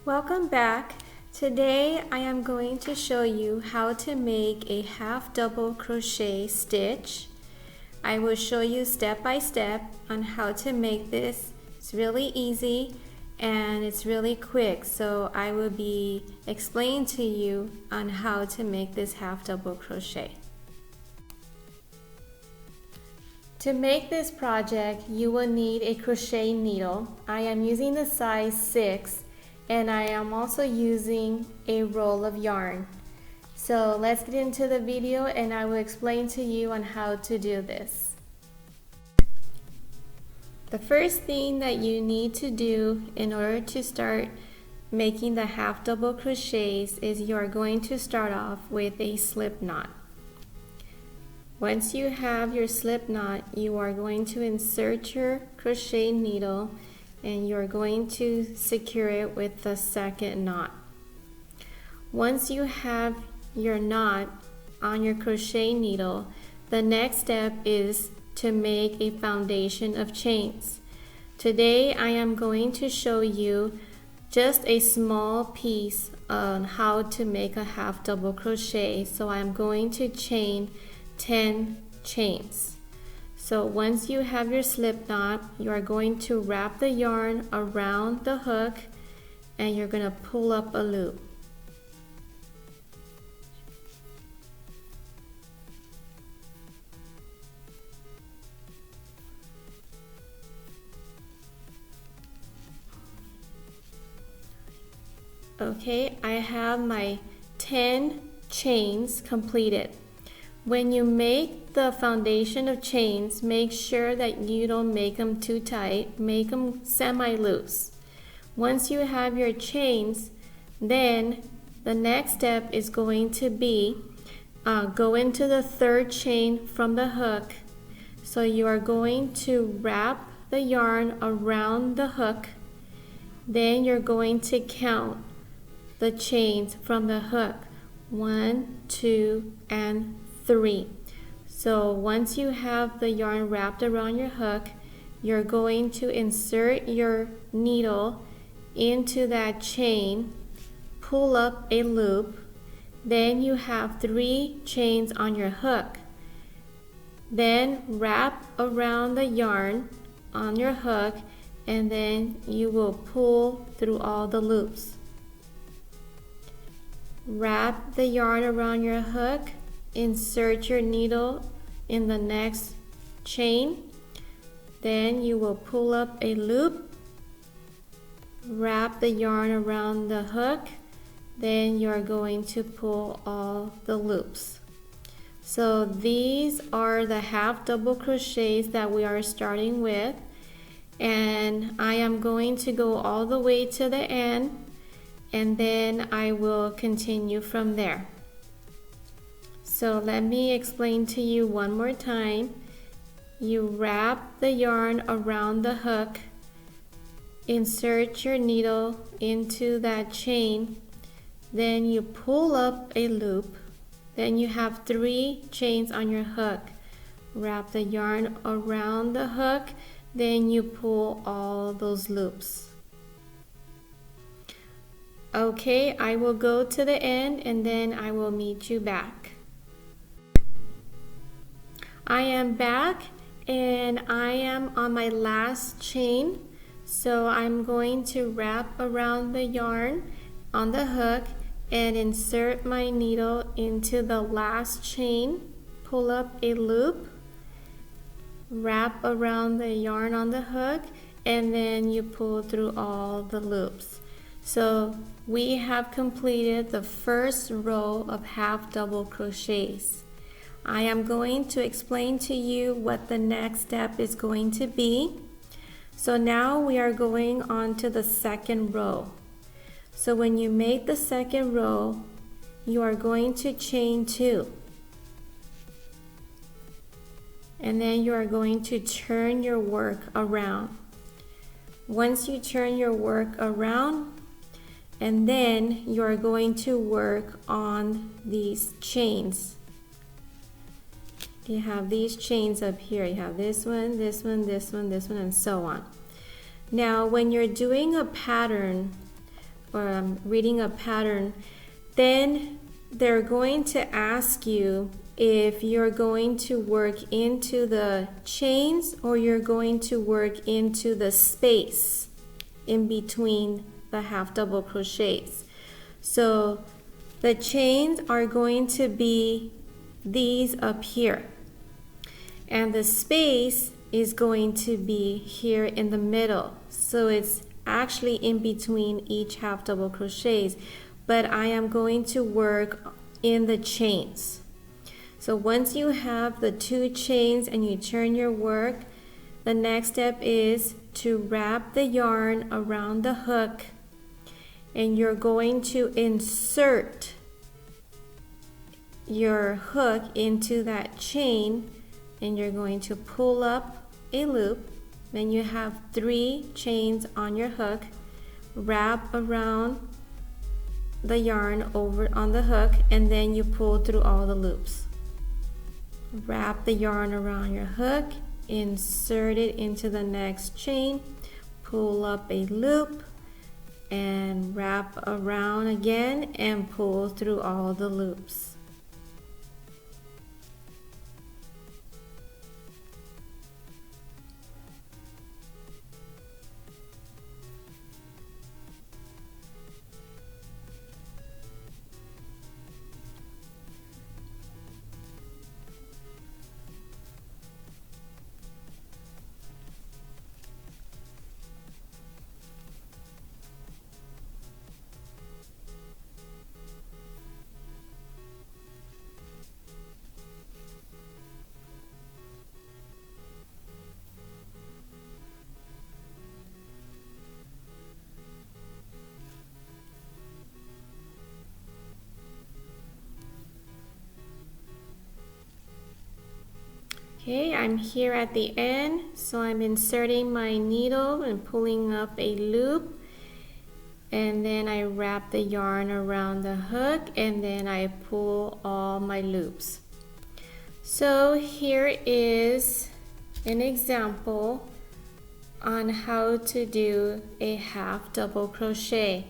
Welcome back. Today I am going to show you how to make a half double crochet stitch. I will show you step by step on how to make this. It's really easy and it's really quick, so I will be explaining to you on how to make this half double crochet. To make this project, you will need a crochet needle. I am using the size 6 and I am also using a roll of yarn. So let's get into the video and I will explain to you on how to do this. The first thing that you need to do in order to start making the half double crochets is you are going to start off with a slip knot. Once you have your slip knot, you are going to insert your crochet needle and you're going to secure it with the second knot. Once you have your knot on your crochet needle, the next step is to make a foundation of chains. Today I am going to show you just a small piece on how to make a half double crochet. So I'm going to chain 10 chains. So once you have your slip knot, you are going to wrap the yarn around the hook and you're going to pull up a loop. Okay, I have my 10 chains completed. When you make the foundation of chains, make sure that you don't make them too tight. Make them semi-loose. Once you have your chains, then the next step is going to be go into the third chain from the hook. So you are going to wrap the yarn around the hook. Then you're going to count the chains from the hook. 1, 2, and 3. So once you have the yarn wrapped around your hook, you're going to insert your needle into that chain, pull up a loop, then you have 3 chains on your hook. Then wrap around the yarn on your hook and then you will pull through all the loops. Wrap the yarn around your hook, insert your needle in the next chain, then you will pull up a loop, wrap the yarn around the hook, then you are going to pull all the loops. So these are the half double crochets that we are starting with, and I am going to go all the way to the end and then I will continue from there. So let me explain to you one more time. You wrap the yarn around the hook, insert your needle into that chain, then you pull up a loop, then you have 3 chains on your hook. Wrap the yarn around the hook, then you pull all those loops. Okay, I will go to the end and then I will meet you back. I am back and I am on my last chain, so I'm going to wrap around the yarn on the hook and insert my needle into the last chain, pull up a loop, wrap around the yarn on the hook, and then you pull through all the loops. So we have completed the first row of half double crochets. I am going to explain to you what the next step is going to be. So now we are going on to the second row. So when you make the second row, you are going to chain 2. And then you are going to turn your work around. Once you turn your work around, and then you are going to work on these chains. You have these chains up here. You have this one, this one, this one, this one, and so on. Now, when you're doing a pattern, or reading a pattern, then they're going to ask you if you're going to work into the chains or you're going to work into the space in between the half double crochets. So the chains are going to be these up here, and the space is going to be here in the middle. So it's actually in between each half double crochets, but I am going to work in the chains. So once you have the 2 chains and you turn your work, the next step is to wrap the yarn around the hook, and you're going to insert your hook into that chain, and you're going to pull up a loop. Then you have 3 chains on your hook. Wrap around the yarn over on the hook, and then you pull through all the loops. Wrap the yarn around your hook, insert it into the next chain, pull up a loop, and wrap around again and pull through all the loops. Okay, I'm here at the end, so I'm inserting my needle and pulling up a loop, and then I wrap the yarn around the hook, and then I pull all my loops. So here is an example on how to do a half double crochet.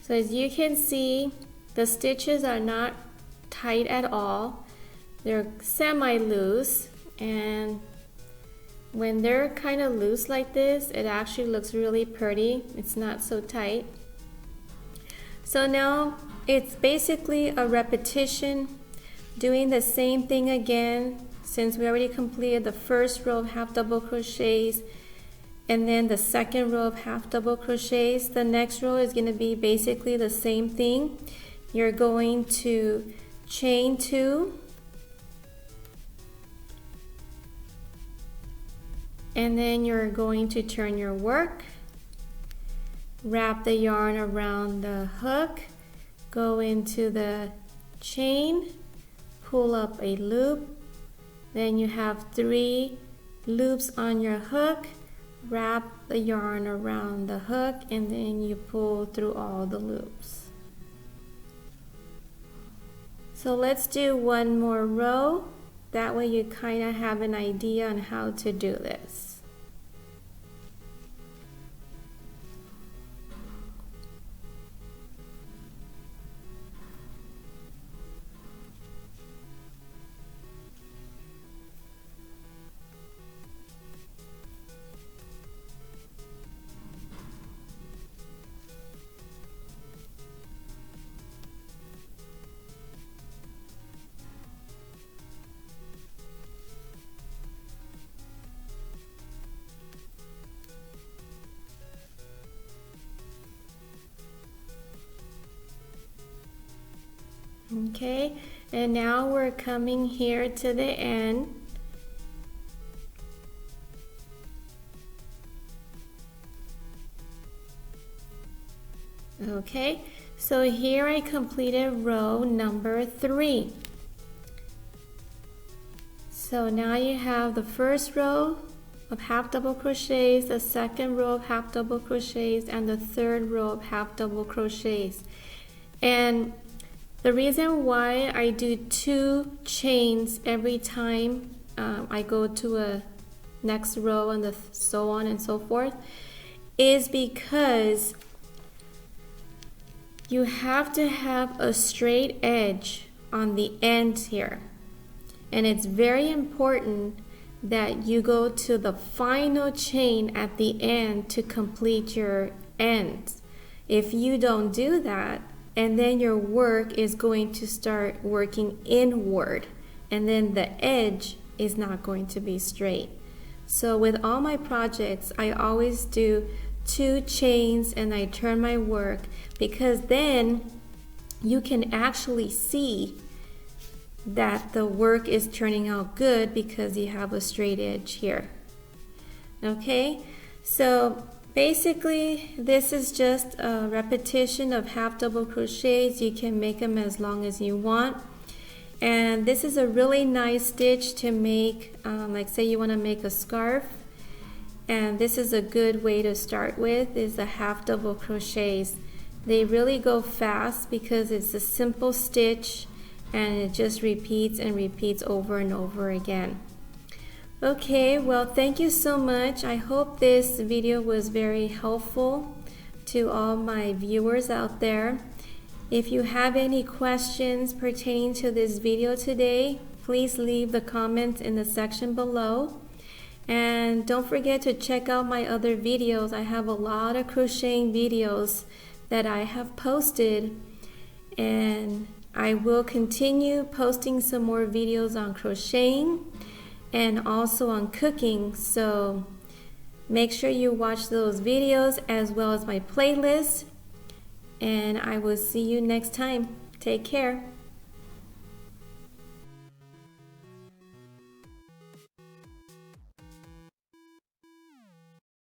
So as you can see, the stitches are not tight at all. They're semi-loose. And when they're kind of loose like this, it actually looks really pretty. It's not so tight. So now it's basically a repetition, doing the same thing again. Since we already completed the first row of half double crochets and then the second row of half double crochets, the next row is going to be basically the same thing. You're going to chain 2, and then you're going to turn your work, wrap the yarn around the hook, go into the chain, pull up a loop, then you have 3 loops on your hook, wrap the yarn around the hook, and then you pull through all the loops. So let's do one more row. That way you kind of have an idea on how to do this. Okay, and now we're coming here to the end. Okay, so here I completed row number 3. So now you have the first row of half double crochets, the second row of half double crochets, and the third row of half double crochets. And the reason why I do 2 chains every time I go to a next row and so on and so forth is because you have to have a straight edge on the ends here. And it's very important that you go to the final chain at the end to complete your ends. If you don't do that, and then your work is going to start working inward, and then the edge is not going to be straight. So with all my projects, I always do 2 chains and I turn my work, because then you can actually see that the work is turning out good because you have a straight edge here. Okay, so basically this is just a repetition of half double crochets. You can make them as long as you want, and this is a really nice stitch to make, like say you want to make a scarf, and this is a good way to start with, is the half double crochets. They really go fast because it's a simple stitch and it just repeats and repeats over and over again. Okay, well, thank you so much. I hope this video was very helpful to all my viewers out there. If you have any questions pertaining to this video today, please leave the comments in the section below. And don't forget to check out my other videos. I have a lot of crocheting videos that I have posted, and I will continue posting some more videos on crocheting and also on cooking, so make sure you watch those videos as well as my playlist, and I will see you next time. Take care.